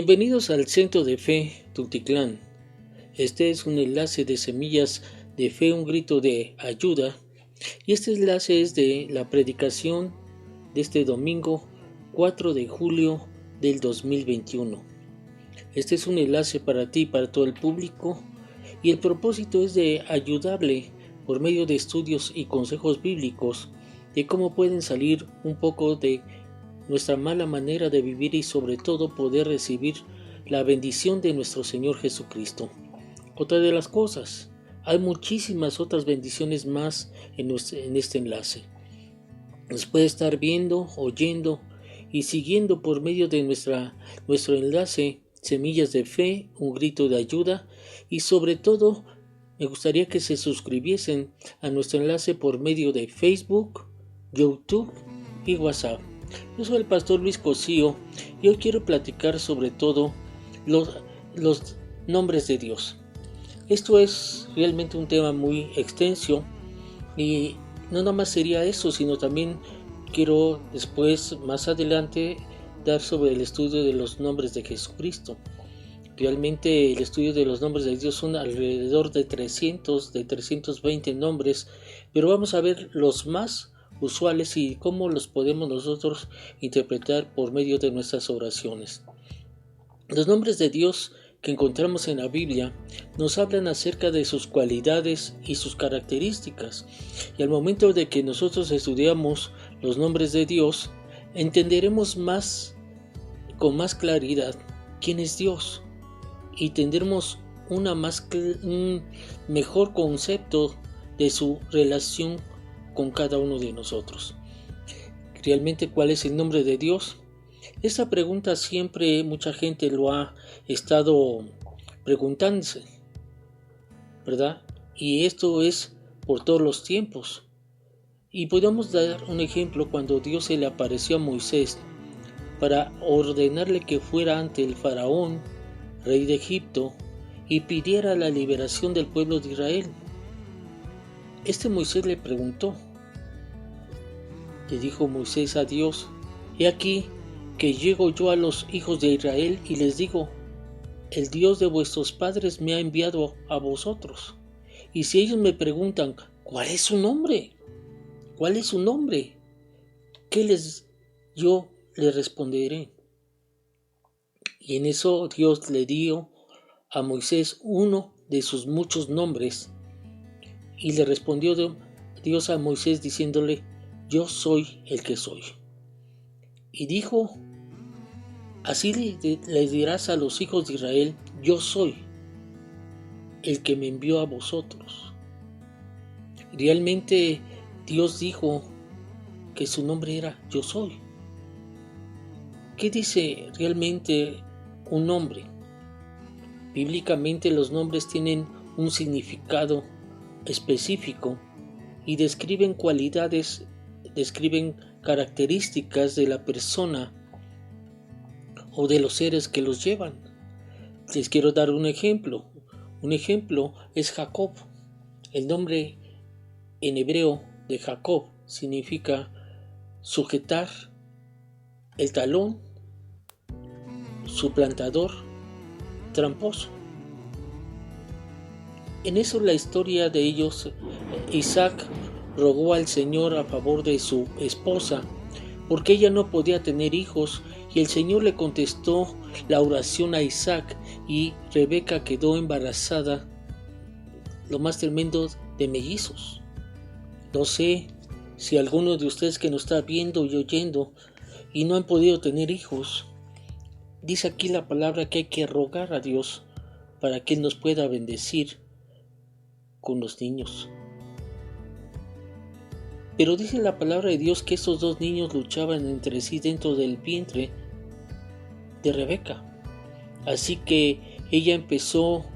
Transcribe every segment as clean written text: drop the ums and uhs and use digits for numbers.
Bienvenidos al Centro de Fe Tultitlán. Este es un enlace de Semillas de Fe, un grito de ayuda. Y este enlace es de la predicación de este domingo 4 de julio del 2021. Este es un enlace para ti y para todo el público. Y el propósito es de ayudarle por medio de estudios y consejos bíblicos de cómo pueden salir un poco de nuestra mala manera de vivir y sobre todo poder recibir la bendición de nuestro Señor Jesucristo. Otra de las cosas, hay muchísimas otras bendiciones más en este enlace. Nos puede estar viendo, oyendo y siguiendo por medio de nuestro enlace Semillas de Fe, un grito de ayuda, y sobre todo me gustaría que se suscribiesen a nuestro enlace por medio de Facebook, YouTube y WhatsApp. Yo soy el pastor Luis Cosío y hoy quiero platicar sobre todo los nombres de Dios. Esto es realmente un tema muy extenso y no nada más sería eso, sino también quiero después, más adelante, dar sobre el estudio de los nombres de Jesucristo. Realmente el estudio de los nombres de Dios son alrededor de 320 nombres, pero vamos a ver los más usuales y cómo los podemos nosotros interpretar por medio de nuestras oraciones. Los nombres de Dios que encontramos en la Biblia nos hablan acerca de sus cualidades y sus características, y al momento de que nosotros estudiamos los nombres de Dios, entenderemos con más claridad quién es Dios y tendremos un mejor concepto de su relación con cada uno de nosotros. ¿Realmente cuál es el nombre de Dios? Esta pregunta siempre mucha gente lo ha estado preguntándose, ¿verdad? Y esto es por todos los tiempos. Y podemos dar un ejemplo cuando Dios se le apareció a Moisés para ordenarle que fuera ante el faraón, rey de Egipto, y pidiera la liberación del pueblo de Israel. Moisés le preguntó, le dijo Moisés a Dios: he aquí que llego yo a los hijos de Israel y les digo: el Dios de vuestros padres me ha enviado a vosotros. Y si ellos me preguntan: ¿cuál es su nombre? ¿Cuál es su nombre? Yo les responderé. Y en eso Dios le dio a Moisés uno de sus muchos nombres. Y le respondió Dios a Moisés diciéndole: yo soy el que soy. Y dijo: así le dirás a los hijos de Israel: yo soy el que me envió a vosotros. Realmente Dios dijo que su nombre era yo soy. ¿Qué dice realmente un nombre? Bíblicamente los nombres tienen un significado específico y describen cualidades, describen características de la persona o de los seres que los llevan. Les quiero dar un ejemplo. Un ejemplo es Jacob. El nombre en hebreo de Jacob significa sujetar el talón, suplantador, tramposo. En eso la historia de ellos, Isaac rogó al Señor a favor de su esposa, porque ella no podía tener hijos, y el Señor le contestó la oración a Isaac, y Rebeca quedó embarazada, lo más tremendo, de mellizos. No sé si alguno de ustedes que nos está viendo y oyendo y no han podido tener hijos, dice aquí la palabra que hay que rogar a Dios para que Él nos pueda bendecir con los niños. Pero dice la palabra de Dios que esos dos niños luchaban entre sí dentro del vientre de Rebeca. Así que ella empezó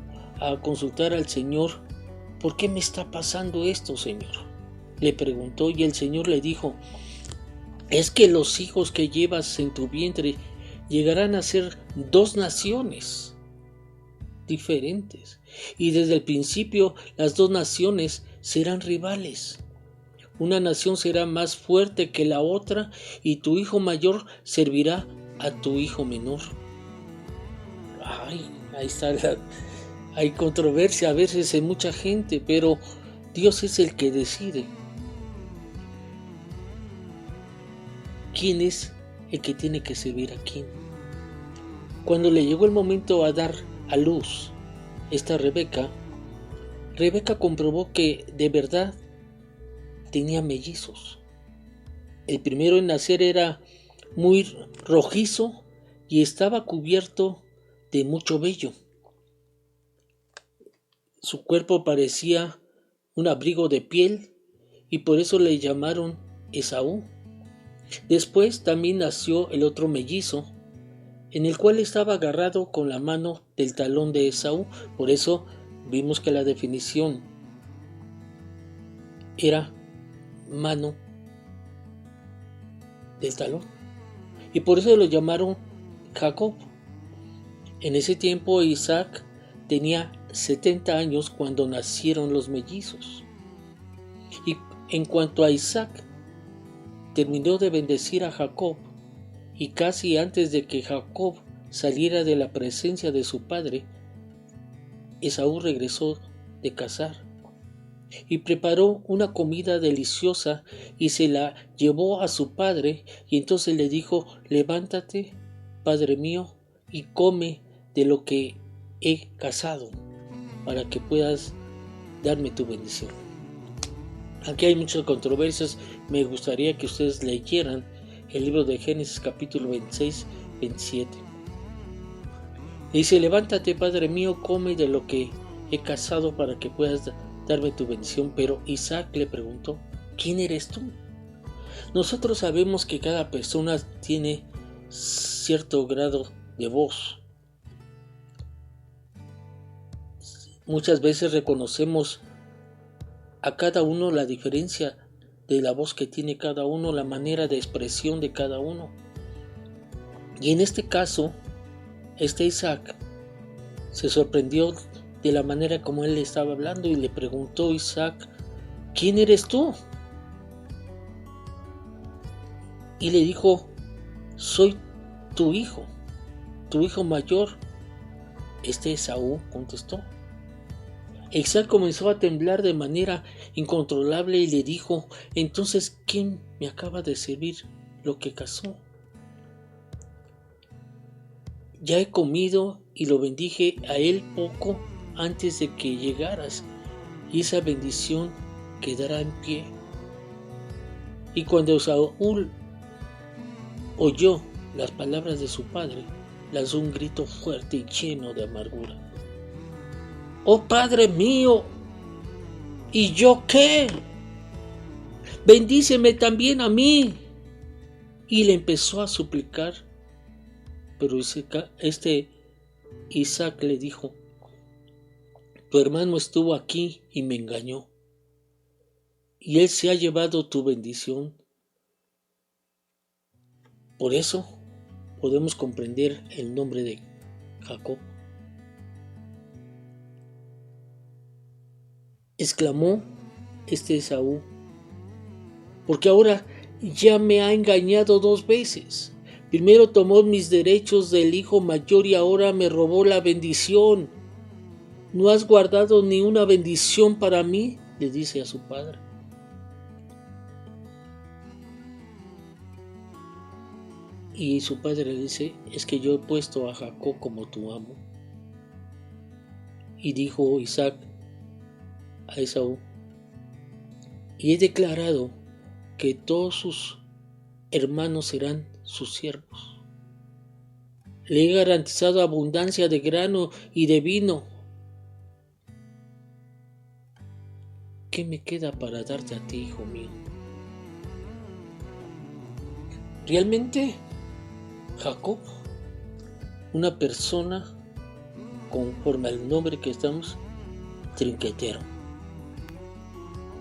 a consultar al Señor: ¿por qué me está pasando esto, Señor? Le preguntó, y el Señor le dijo: es que los hijos que llevas en tu vientre llegarán a ser dos naciones diferentes, y desde el principio las dos naciones serán rivales. Una nación será más fuerte que la otra, y tu hijo mayor servirá a tu hijo menor. Ahí está hay controversia a veces en mucha gente, pero Dios es el que decide quién es el que tiene que servir a quién. Cuando le llegó el momento a dar a luz esta Rebeca comprobó que de verdad tenía mellizos. El primero en nacer era muy rojizo y estaba cubierto de mucho vello. Su cuerpo parecía un abrigo de piel y por eso le llamaron Esaú. Después también nació el otro mellizo, en el cual estaba agarrado con la mano del talón de Esaú. Por eso vimos que la definición era mano del talón. Y por eso lo llamaron Jacob. En ese tiempo Isaac tenía 70 años cuando nacieron los mellizos. Y en cuanto a Isaac, terminó de bendecir a Jacob, y casi antes de que Jacob saliera de la presencia de su padre, Esaú regresó de cazar y preparó una comida deliciosa y se la llevó a su padre, y entonces le dijo: levántate, padre mío, y come de lo que he cazado, para que puedas darme tu bendición. Aquí hay muchas controversias. Me gustaría que ustedes leyeran el libro de Génesis capítulo 26, 27. Dice: levántate, padre mío, come de lo que he cazado para que puedas darme tu bendición. Pero Isaac le preguntó: ¿quién eres tú? Nosotros sabemos que cada persona tiene cierto grado de voz. Muchas veces reconocemos a cada uno la diferencia de la voz que tiene cada uno, la manera de expresión de cada uno. Y en este caso, Isaac se sorprendió de la manera como él le estaba hablando y le preguntó a Isaac: ¿quién eres tú? Y le dijo: soy tu hijo mayor. Esaú contestó. Isaac comenzó a temblar de manera incontrolable y le dijo: entonces, ¿quién me acaba de servir lo que cazó? Ya he comido y lo bendije a él poco antes de que llegaras, y esa bendición quedará en pie. Y cuando Saúl oyó las palabras de su padre, lanzó un grito fuerte y lleno de amargura: ¡oh Padre mío! ¿Y yo qué? Bendíceme también a mí. Y le empezó a suplicar, pero Isaac le dijo: tu hermano estuvo aquí y me engañó, y él se ha llevado tu bendición. Por eso podemos comprender el nombre de Jacob. Exclamó Esaú: porque ahora ya me ha engañado 2 veces. Primero tomó mis derechos del hijo mayor y ahora me robó la bendición. ¿No has guardado ni una bendición para mí?, le dice a su padre. Y su padre le dice: es que yo he puesto a Jacob como tu amo. Y dijo Isaac a Esaú: y he declarado que todos sus hermanos serán sus siervos. Le he garantizado abundancia de grano y de vino. ¿Qué me queda para darte a ti, hijo mío? Realmente, Jacob, una persona conforme al nombre que estamos, trinquetero,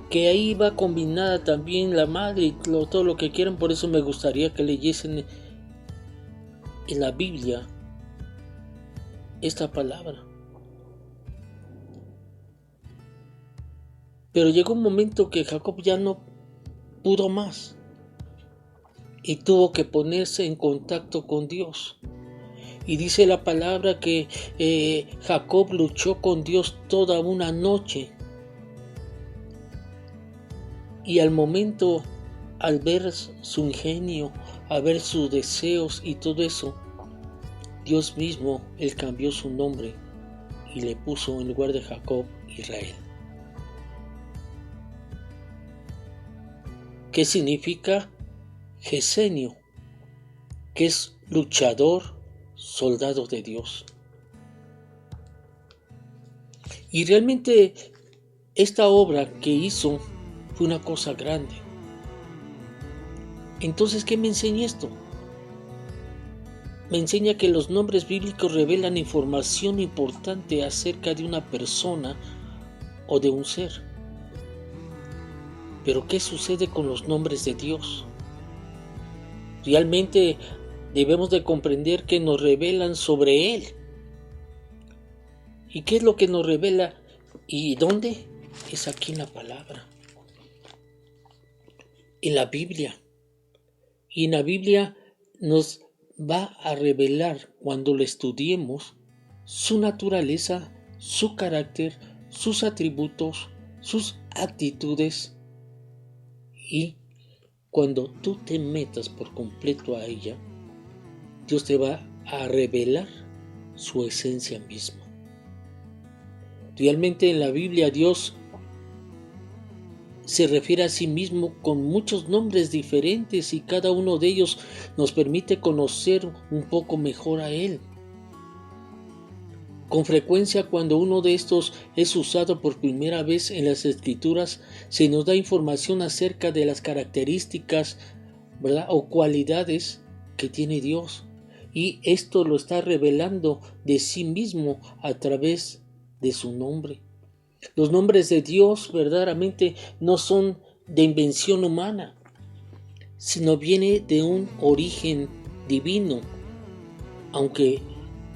que ahí va combinada también la madre y todo lo que quieran. Por eso me gustaría que leyesen en la Biblia esta palabra. Pero llegó un momento que Jacob ya no pudo más y tuvo que ponerse en contacto con Dios. Y dice la palabra que Jacob luchó con Dios toda una noche. Y al momento, al ver su ingenio, al ver sus deseos y todo eso, Dios mismo, Él cambió su nombre y le puso en lugar de Jacob, Israel. ¿Qué significa Gesenio? Que es luchador, soldado de Dios. Y realmente esta obra que hizo fue una cosa grande. Entonces, ¿qué me enseña esto? Me enseña que los nombres bíblicos revelan información importante acerca de una persona o de un ser. Pero ¿qué sucede con los nombres de Dios? Realmente debemos de comprender que nos revelan sobre Él. ¿Y qué es lo que nos revela? ¿Y dónde? Es aquí en la palabra. En la Biblia. Y en la Biblia nos va a revelar, cuando lo estudiemos, su naturaleza, su carácter, sus atributos, sus actitudes. Y cuando tú te metas por completo a ella, Dios te va a revelar su esencia misma. Realmente en la Biblia Dios se refiere a sí mismo con muchos nombres diferentes y cada uno de ellos nos permite conocer un poco mejor a Él. Con frecuencia, cuando uno de estos es usado por primera vez en las Escrituras, se nos da información acerca de las características, ¿verdad?, o cualidades que tiene Dios. Y esto lo está revelando de sí mismo a través de su nombre. Los nombres de Dios verdaderamente no son de invención humana, sino viene de un origen divino, aunque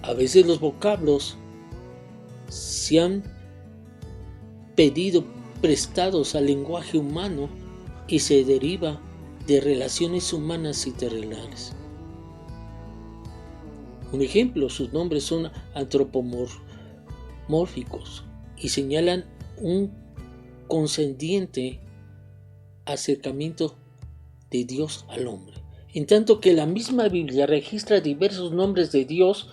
a veces los vocablos se han pedido prestados al lenguaje humano y se deriva de relaciones humanas y terrenales. Un ejemplo, sus nombres son antropomórficos y señalan un condescendiente acercamiento de Dios al hombre. En tanto que la misma Biblia registra diversos nombres de Dios,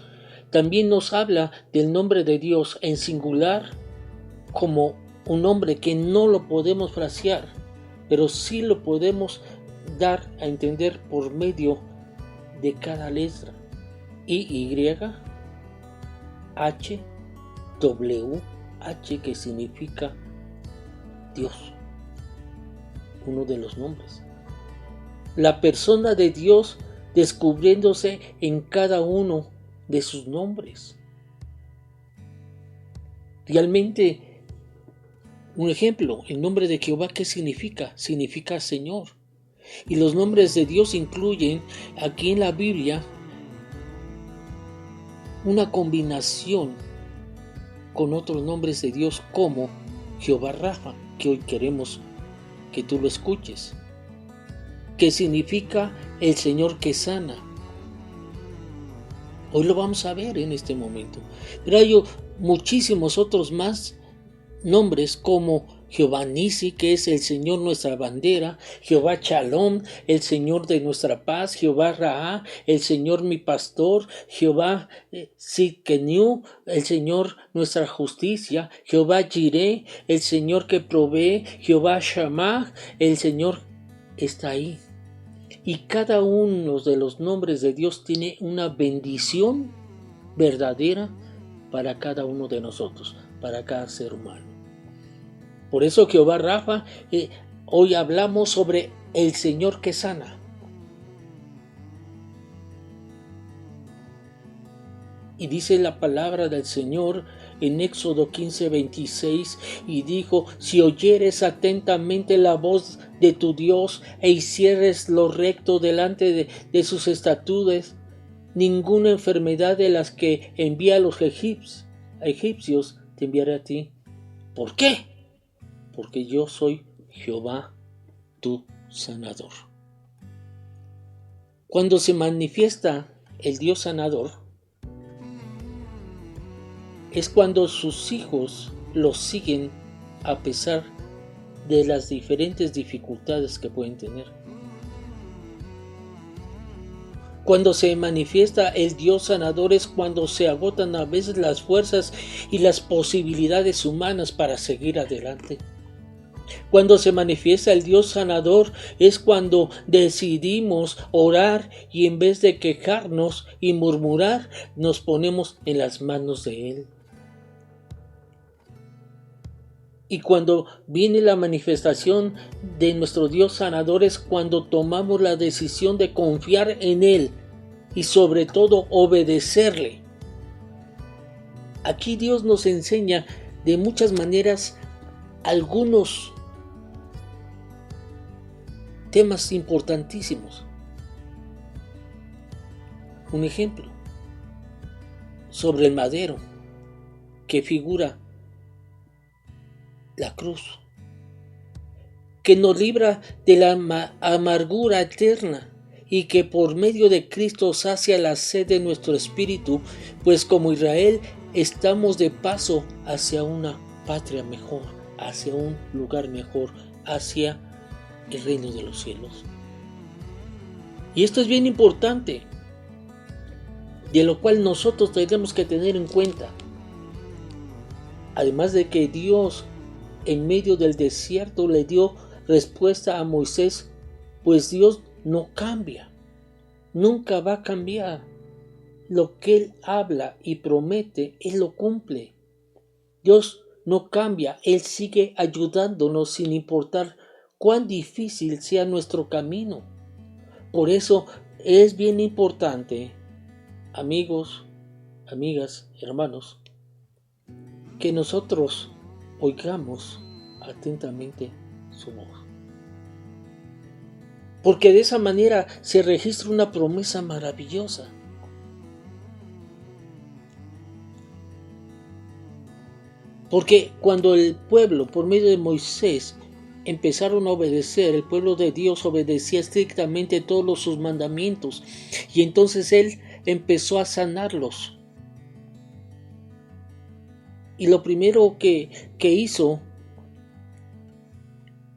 también nos habla del nombre de Dios en singular como un nombre que no lo podemos frasear, pero sí lo podemos dar a entender por medio de cada letra. Y, H, W, H, que significa Dios, uno de los nombres. La persona de Dios descubriéndose en cada uno de sus nombres. Realmente, un ejemplo, el nombre de Jehová, ¿qué significa? Significa Señor. Y los nombres de Dios incluyen aquí en la Biblia una combinación con otros nombres de Dios como Jehová Rafa, que hoy queremos que tú lo escuches, que significa el Señor que sana. Hoy lo vamos a ver en este momento. Pero hay muchísimos otros más nombres como Jehová Nisi, que es el Señor nuestra bandera, Jehová Shalom, el Señor de nuestra paz, Jehová Raá, el Señor mi pastor, Jehová Sidkenu, el Señor nuestra justicia, Jehová Jireh, el Señor que provee, Jehová Shammah, el Señor está ahí. Y cada uno de los nombres de Dios tiene una bendición verdadera para cada uno de nosotros, para cada ser humano. Por eso Jehová Rafa, hoy hablamos sobre el Señor que sana. Y dice la palabra del Señor en Éxodo 15:26, y dijo: si oyeres atentamente la voz de tu Dios e hicieres lo recto delante de sus estatutos, ninguna enfermedad de las que envía a los egipcios te enviaré a ti. ¿Por qué? Porque yo soy Jehová, tu sanador. Cuando se manifiesta el Dios sanador, es cuando sus hijos los siguen a pesar de las diferentes dificultades que pueden tener. Cuando se manifiesta el Dios sanador es cuando se agotan a veces las fuerzas y las posibilidades humanas para seguir adelante. Cuando se manifiesta el Dios sanador es cuando decidimos orar y en vez de quejarnos y murmurar, nos ponemos en las manos de Él. Y cuando viene la manifestación de nuestro Dios sanador es cuando tomamos la decisión de confiar en Él y sobre todo obedecerle. Aquí Dios nos enseña de muchas maneras algunos temas importantísimos. Un ejemplo sobre el madero que figura la cruz, que nos libra de la amargura eterna y que por medio de Cristo sacia la sed de nuestro espíritu, pues como Israel estamos de paso hacia una patria mejor, hacia un lugar mejor, hacia el reino de los cielos. Y esto es bien importante, de lo cual nosotros tenemos que tener en cuenta. Además de que Dios en medio del desierto le dio respuesta a Moisés, pues Dios no cambia, nunca va a cambiar. Lo que Él habla y promete, Él lo cumple. Dios no cambia, Él sigue ayudándonos sin importar cuán difícil sea nuestro camino. Por eso es bien importante, amigos, amigas, hermanos, que nosotros oigamos atentamente su voz. Porque de esa manera se registra una promesa maravillosa. Porque cuando el pueblo, por medio de Moisés, empezaron a obedecer, el pueblo de Dios obedecía estrictamente todos sus mandamientos, y entonces Él empezó a sanarlos. Y lo primero que hizo,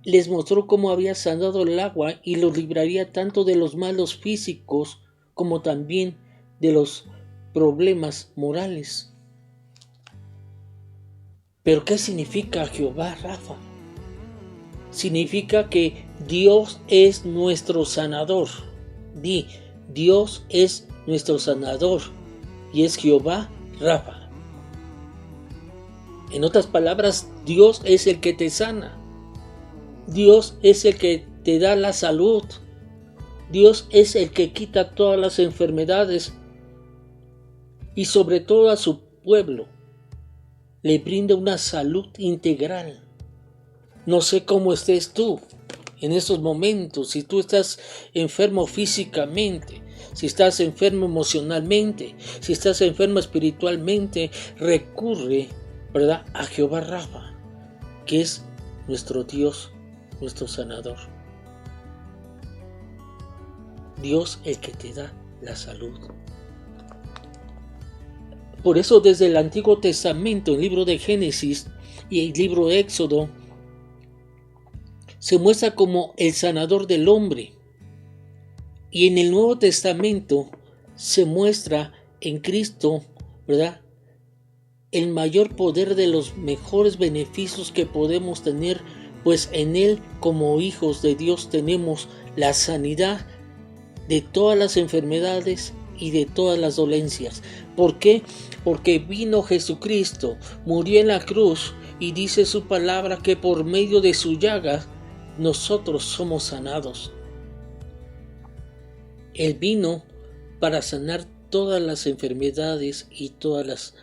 les mostró cómo había sanado el agua y los libraría tanto de los malos físicos como también de los problemas morales. ¿Pero qué significa Jehová Rafa? Significa que Dios es nuestro sanador. Dios es nuestro sanador y es Jehová Rafa. En otras palabras, Dios es el que te sana. Dios es el que te da la salud. Dios es el que quita todas las enfermedades y sobre todo a su pueblo le brinda una salud integral. No sé cómo estés tú en estos momentos, si tú estás enfermo físicamente, si estás enfermo emocionalmente, si estás enfermo espiritualmente, recurre, ¿verdad?, a Jehová Rafa, que es nuestro Dios, nuestro sanador. Dios el que te da la salud. Por eso desde el Antiguo Testamento, el libro de Génesis y el libro de Éxodo, se muestra como el sanador del hombre. Y en el Nuevo Testamento se muestra en Cristo, ¿verdad?, el mayor poder de los mejores beneficios que podemos tener, pues en Él como hijos de Dios tenemos la sanidad de todas las enfermedades y de todas las dolencias. ¿Por qué? Porque vino Jesucristo, murió en la cruz y dice su palabra que por medio de su llaga nosotros somos sanados. Él vino para sanar todas las enfermedades y todas las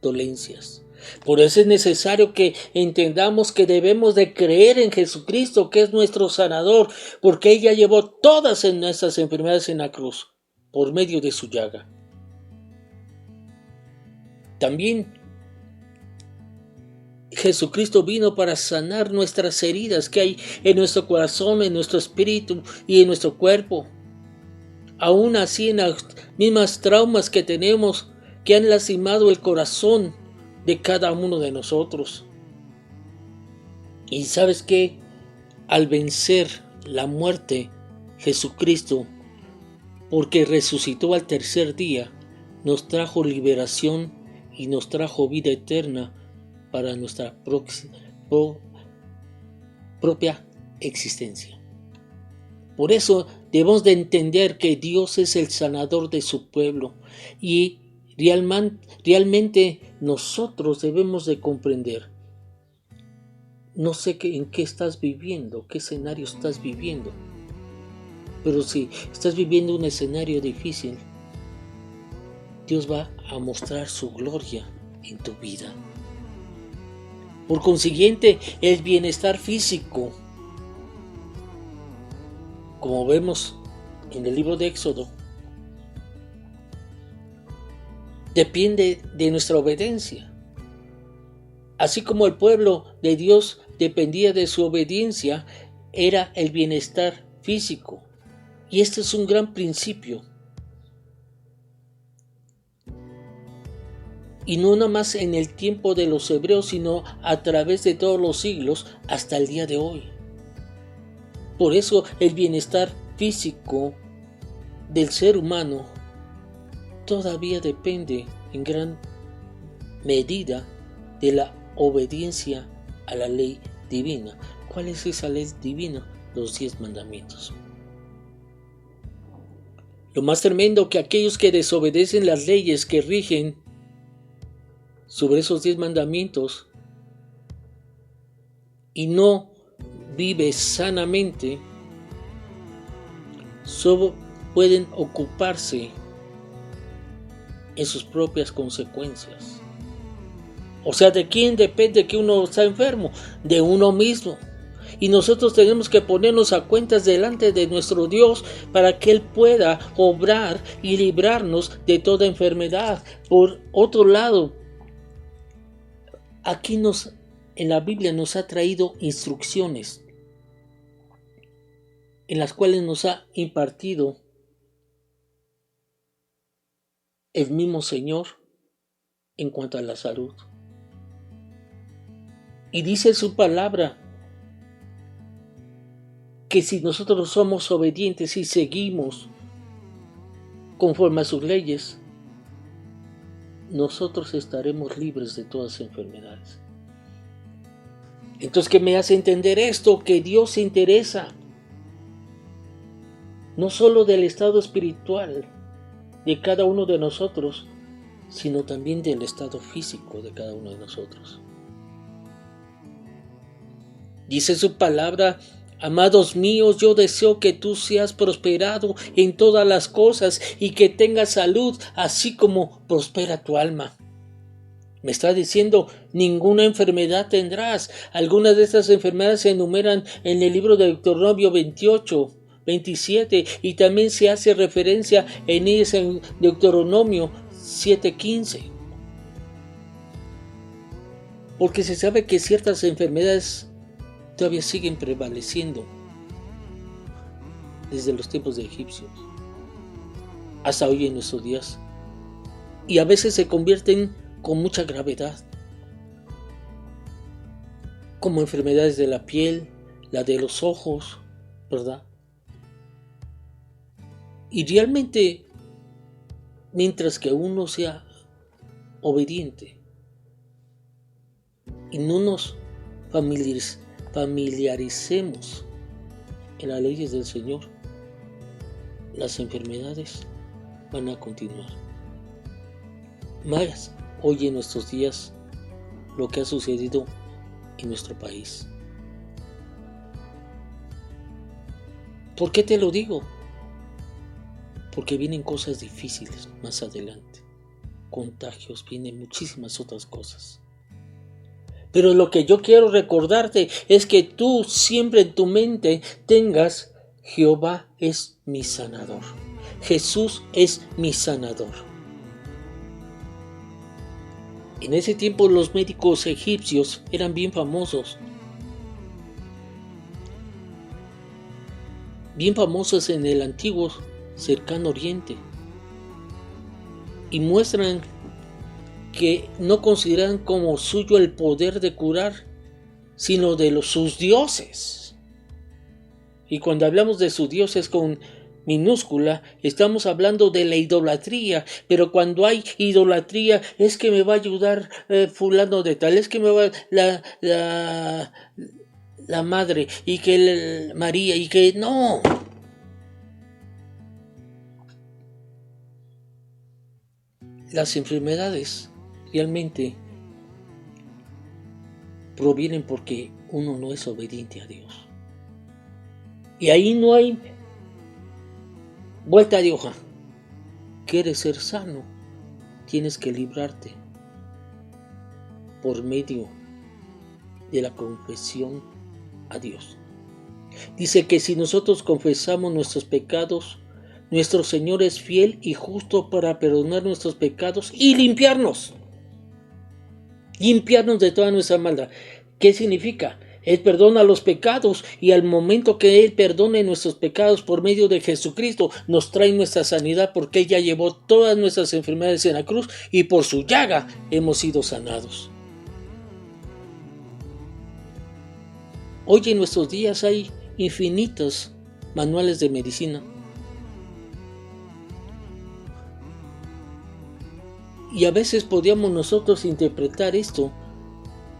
dolencias. Por eso es necesario que entendamos que debemos de creer en Jesucristo, que es nuestro sanador, porque ella llevó todas nuestras enfermedades en la cruz por medio de su llaga. También Jesucristo vino para sanar nuestras heridas que hay en nuestro corazón, en nuestro espíritu y en nuestro cuerpo. Aún así, en las mismas traumas que tenemos, que han lastimado el corazón, de cada uno de nosotros. Y ¿sabes qué? Al vencer la muerte, Jesucristo, porque resucitó al tercer día, nos trajo liberación y nos trajo vida eterna para nuestra propia existencia. Por eso debemos de entender que Dios es el sanador de su pueblo y realmente nosotros debemos de comprender. No sé en qué estás viviendo, qué escenario estás viviendo, pero si estás viviendo un escenario difícil, Dios va a mostrar su gloria en tu vida. Por consiguiente, el bienestar físico, como vemos en el libro de Éxodo, depende de nuestra obediencia. Así como el pueblo de Dios dependía de su obediencia, era el bienestar físico. Y este es un gran principio. Y no nada más en el tiempo de los hebreos, sino a través de todos los siglos hasta el día de hoy. Por eso el bienestar físico del ser humano todavía depende en gran medida de la obediencia a la ley divina. ¿Cuál es esa ley divina? Los 10 mandamientos. Lo más tremendo que aquellos que desobedecen las leyes que rigen sobre esos 10 mandamientos y no vive sanamente, solo pueden ocuparse en sus propias consecuencias. O sea, ¿de quién depende que uno está enfermo? De uno mismo. Y nosotros tenemos que ponernos a cuentas delante de nuestro Dios para que Él pueda obrar y librarnos de toda enfermedad. Por otro lado, aquí en la Biblia nos ha traído instrucciones en las cuales nos ha impartido el mismo Señor en cuanto a la salud. Y dice su palabra que si nosotros somos obedientes y seguimos conforme a sus leyes, nosotros estaremos libres de todas enfermedades. Entonces, ¿qué me hace entender esto? Que Dios se interesa no solo del estado espiritual de cada uno de nosotros, sino también del estado físico de cada uno de nosotros. Dice su palabra: amados míos, yo deseo que tú seas prosperado en todas las cosas y que tengas salud, así como prospera tu alma. Me está diciendo, ninguna enfermedad tendrás. Algunas de estas enfermedades se enumeran en el libro de Deuteronomio 28, 27, y también se hace referencia en ese Deuteronomio 7:15. Porque se sabe que ciertas enfermedades todavía siguen prevaleciendo desde los tiempos de egipcios hasta hoy en nuestros días, y a veces se convierten con mucha gravedad, como enfermedades de la piel, la de los ojos, ¿verdad? Y realmente, mientras que uno sea obediente y no nos familiaricemos en las leyes del Señor, las enfermedades van a continuar. Más hoy en nuestros días lo que ha sucedido en nuestro país. ¿Por qué te lo digo? Porque vienen cosas difíciles más adelante. Contagios, vienen muchísimas otras cosas. Pero lo que yo quiero recordarte es que tú siempre en tu mente tengas: Jehová es mi sanador. Jesús es mi sanador. En ese tiempo los médicos egipcios eran bien famosos. Bien famosos en el antiguo cercano oriente. Y muestran que no consideran como suyo el poder de curar, sino de sus dioses. Y cuando hablamos de sus dioses con minúscula, estamos hablando de la idolatría. Pero cuando hay idolatría, es que me va a ayudar fulano de tal, es que me va la madre, y que María, y que no. Las enfermedades realmente provienen porque uno no es obediente a Dios. Y ahí no hay vuelta de hoja. ¿Quieres ser sano? Tienes que librarte por medio de la confesión a Dios. Dice que si nosotros confesamos nuestros pecados, nuestro Señor es fiel y justo para perdonar nuestros pecados y limpiarnos de toda nuestra maldad. ¿Qué significa? Él perdona los pecados, y al momento que Él perdone nuestros pecados por medio de Jesucristo, nos trae nuestra sanidad, porque Él ya llevó todas nuestras enfermedades en la cruz y por su llaga hemos sido sanados. Hoy en nuestros días hay infinitos manuales de medicina. Y a veces podríamos nosotros interpretar esto,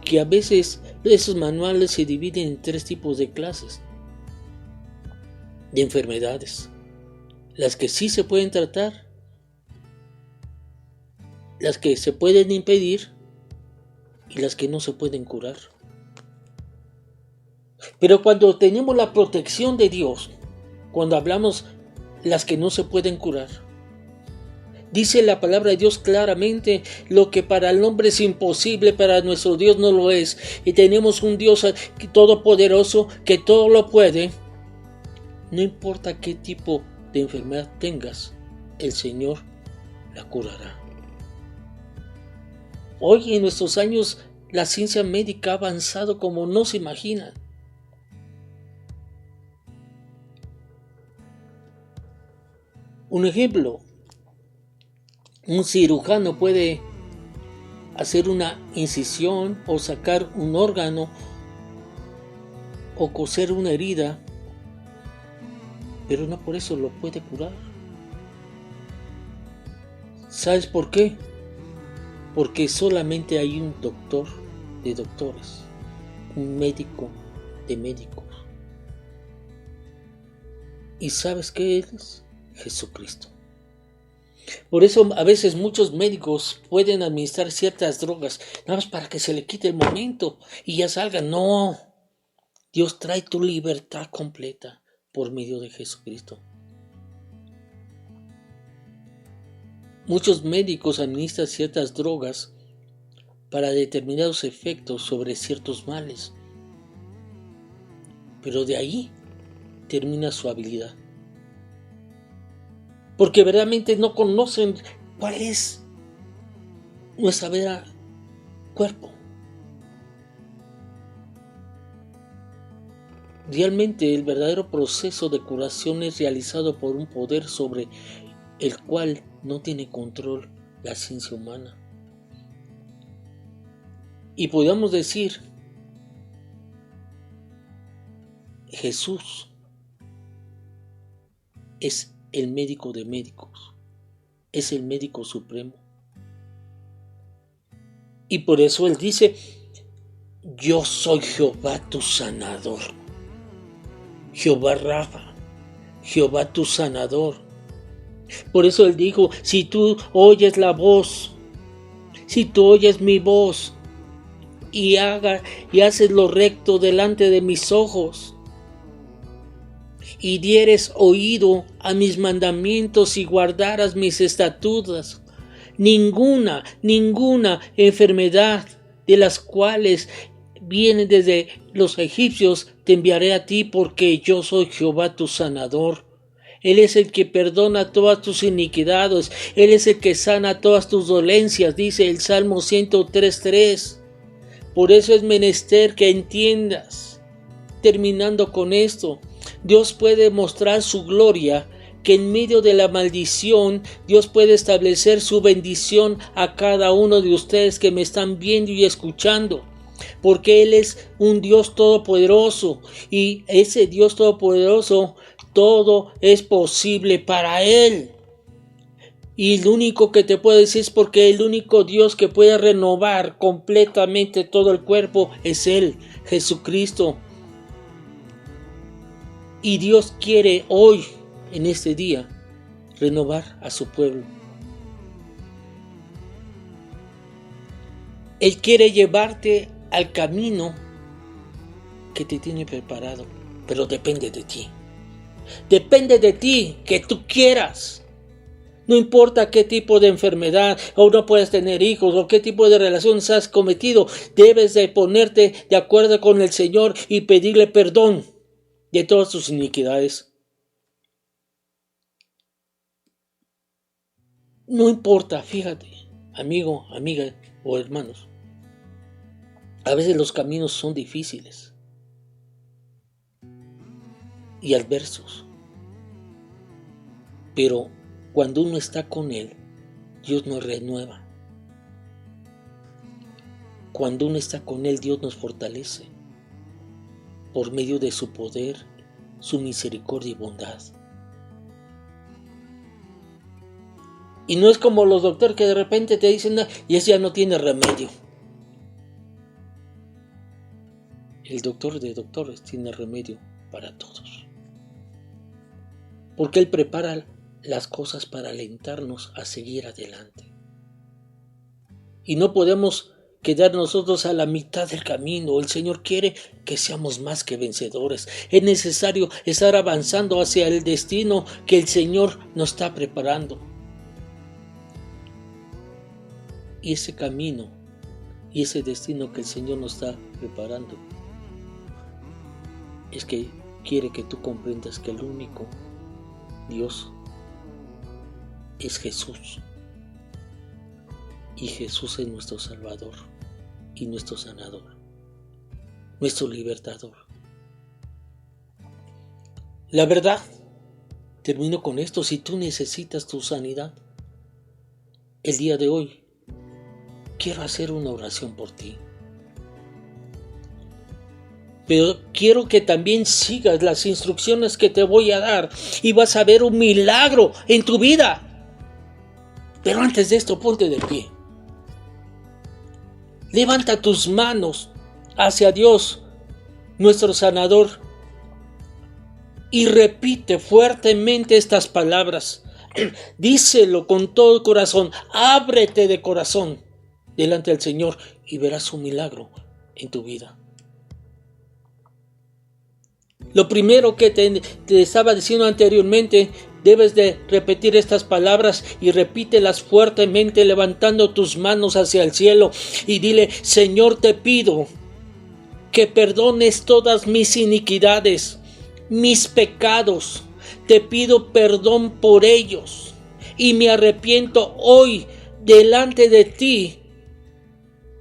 que a veces esos manuales se dividen en 3 tipos de clases de enfermedades: las que sí se pueden tratar, las que se pueden impedir y las que no se pueden curar. Pero cuando tenemos la protección de Dios, cuando hablamos las que no se pueden curar, dice la palabra de Dios claramente: lo que para el hombre es imposible, para nuestro Dios no lo es. Y tenemos un Dios todopoderoso que todo lo puede. No importa qué tipo de enfermedad tengas, el Señor la curará. Hoy en nuestros años la ciencia médica ha avanzado como no se imaginan. Un ejemplo: un cirujano puede hacer una incisión o sacar un órgano o coser una herida, pero no por eso lo puede curar. ¿Sabes por qué? Porque solamente hay un doctor de doctores, un médico de médicos. ¿Y sabes qué es? Jesucristo. Por eso a veces muchos médicos pueden administrar ciertas drogas nada más para que se le quite el momento y ya salga. No, Dios trae tu libertad completa por medio de Jesucristo. Muchos médicos administran ciertas drogas para determinados efectos sobre ciertos males, pero de ahí termina su habilidad, porque verdaderamente no conocen cuál es nuestra verdadera cuerpo. Realmente el verdadero proceso de curación es realizado por un poder sobre el cual no tiene control la ciencia humana. Y podemos decir, Jesús es el médico de médicos, es el médico supremo. Y por eso Él dice: yo soy Jehová tu sanador, Jehová Rafa, Jehová tu sanador. Por eso Él dijo: si tú oyes la voz, si tú oyes mi voz y haces lo recto delante de mis ojos, y dieres oído a mis mandamientos y guardaras mis estatutos, ninguna enfermedad de las cuales vienen desde los egipcios te enviaré a ti, porque yo soy Jehová tu sanador. Él es el que perdona todas tus iniquidades, Él es el que sana todas tus dolencias, dice el Salmo 103:3. Por eso es menester que entiendas, terminando con esto, Dios puede mostrar su gloria que en medio de la maldición Dios puede establecer su bendición a cada uno de ustedes que me están viendo y escuchando. Porque Él es un Dios todopoderoso, y ese Dios todopoderoso, todo es posible para Él. Y lo único que te puedo decir es porque el único Dios que puede renovar completamente todo el cuerpo es Él, Jesucristo. Y Dios quiere hoy, en este día, renovar a su pueblo. Él quiere llevarte al camino que te tiene preparado, pero depende de ti. Depende de ti que tú quieras. No importa qué tipo de enfermedad o no puedes tener hijos o qué tipo de relaciones has cometido, debes de ponerte de acuerdo con el Señor y pedirle perdón de todas tus iniquidades. No importa, fíjate, amigo, amiga o hermanos. A veces los caminos son difíciles y adversos, pero cuando uno está con Él, Dios nos renueva. Cuando uno está con Él, Dios nos fortalece por medio de su poder, su misericordia y bondad. Y no es como los doctores que de repente te dicen, y ese ya no tiene remedio. El doctor de doctores tiene remedio para todos. Porque Él prepara las cosas para alentarnos a seguir adelante. Y no podemos quedar nosotros a la mitad del camino. El Señor quiere que seamos más que vencedores. Es necesario estar avanzando hacia el destino que el Señor nos está preparando. Y ese camino y ese destino que el Señor nos está preparando es que quiere que tú comprendas que el único Dios es Jesús, y Jesús es nuestro Salvador y nuestro sanador, nuestro libertador. La verdad, termino con esto: si tú necesitas tu sanidad el día de hoy, quiero hacer una oración por ti. Pero quiero que también sigas las instrucciones que te voy a dar y vas a ver un milagro en tu vida. Pero antes de esto, ponte de pie. Levanta tus manos hacia Dios, nuestro sanador, y repite fuertemente estas palabras. Díselo con todo el corazón. Ábrete de corazón delante del Señor y verás un milagro en tu vida. Lo primero que te estaba diciendo anteriormente, debes de repetir estas palabras y repítelas fuertemente levantando tus manos hacia el cielo y dile: Señor, te pido que perdones todas mis iniquidades, mis pecados. Te pido perdón por ellos y me arrepiento hoy delante de ti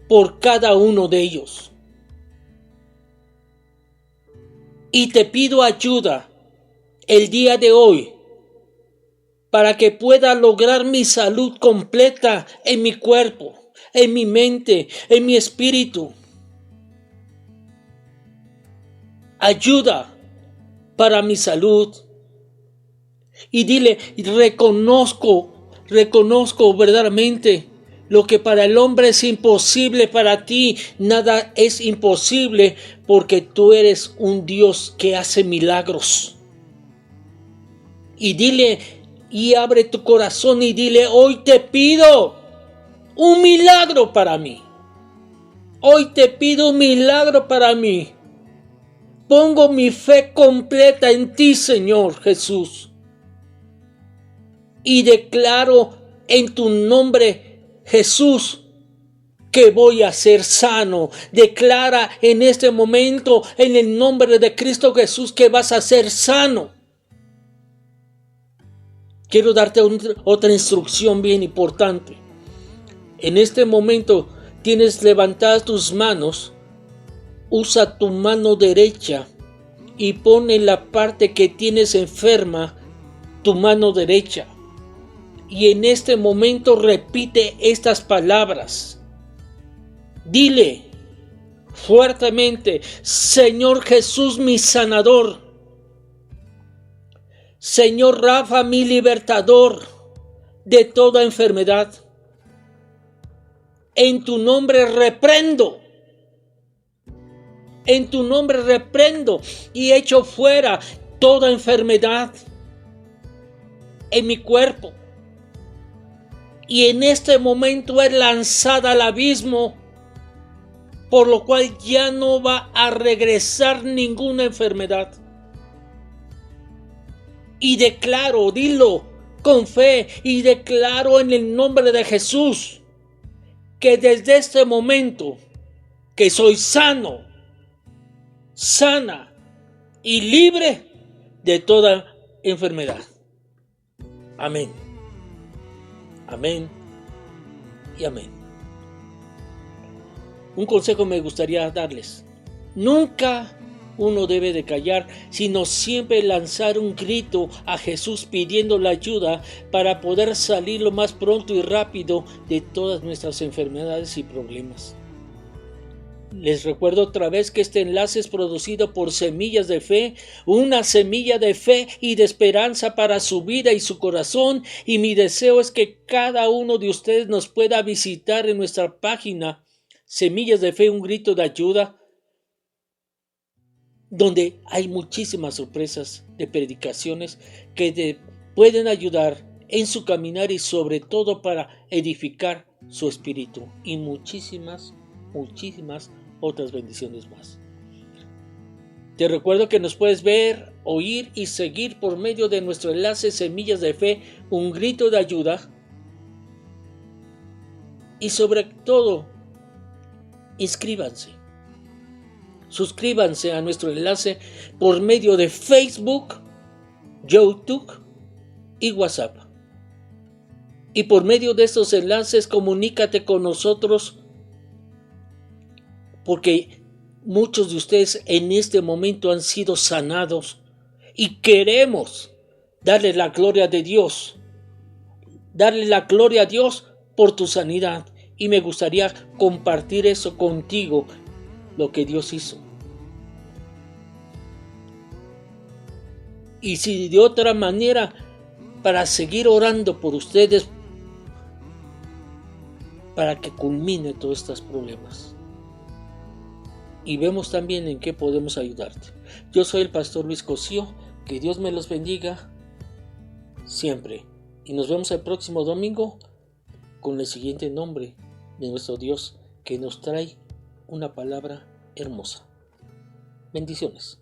por cada uno de ellos. Y te pido ayuda el día de hoy para que pueda lograr mi salud completa en mi cuerpo, en mi mente, en mi espíritu. Ayuda para mi salud. Y dile: reconozco verdaderamente lo que para el hombre es imposible, para ti nada es imposible, porque tú eres un Dios que hace milagros. Y dile, y abre tu corazón y dile: hoy te pido un milagro para mí. Hoy te pido un milagro para mí. Pongo mi fe completa en ti, Señor Jesús. Y declaro en tu nombre, Jesús, que voy a ser sano. Declara en este momento, en el nombre de Cristo Jesús, que vas a ser sano. Quiero darte otra instrucción bien importante. En este momento tienes levantadas tus manos. Usa tu mano derecha y pon en la parte que tienes enferma tu mano derecha. Y en este momento repite estas palabras. Dile fuertemente: Señor Jesús, mi sanador. Señor Rafa, mi libertador de toda enfermedad. En tu nombre reprendo. En tu nombre reprendo y echo fuera toda enfermedad en mi cuerpo. Y en este momento es lanzada al abismo, por lo cual ya no va a regresar ninguna enfermedad. Y declaro, dilo con fe, y declaro en el nombre de Jesús que desde este momento que soy sano, sana y libre de toda enfermedad. Amén. Amén y amén. Un consejo me gustaría darles: nunca uno debe de callar, sino siempre lanzar un grito a Jesús pidiendo la ayuda para poder salir lo más pronto y rápido de todas nuestras enfermedades y problemas. Les recuerdo otra vez que este enlace es producido por Semillas de Fe, una semilla de fe y de esperanza para su vida y su corazón, y mi deseo es que cada uno de ustedes nos pueda visitar en nuestra página Semillas de Fe, un grito de ayuda, donde hay muchísimas sorpresas de predicaciones que pueden ayudar en su caminar y sobre todo para edificar su espíritu, y muchísimas otras bendiciones más. Te recuerdo que nos puedes ver, oír y seguir por medio de nuestro enlace Semillas de Fe, un grito de ayuda. Y sobre todo, suscríbanse a nuestro enlace por medio de Facebook, YouTube y WhatsApp. Y por medio de estos enlaces comunícate con nosotros, porque muchos de ustedes en este momento han sido sanados y queremos darle la gloria de Dios, darle la gloria a Dios por tu sanidad, y me gustaría compartir eso contigo, lo que Dios hizo. Y si de otra manera, para seguir orando por ustedes, para que culmine todos estos problemas. Y vemos también en qué podemos ayudarte. Yo soy el pastor Luis Cosío. Que Dios me los bendiga siempre. Y nos vemos el próximo domingo con el siguiente nombre de nuestro Dios, que nos trae una palabra hermosa. Bendiciones.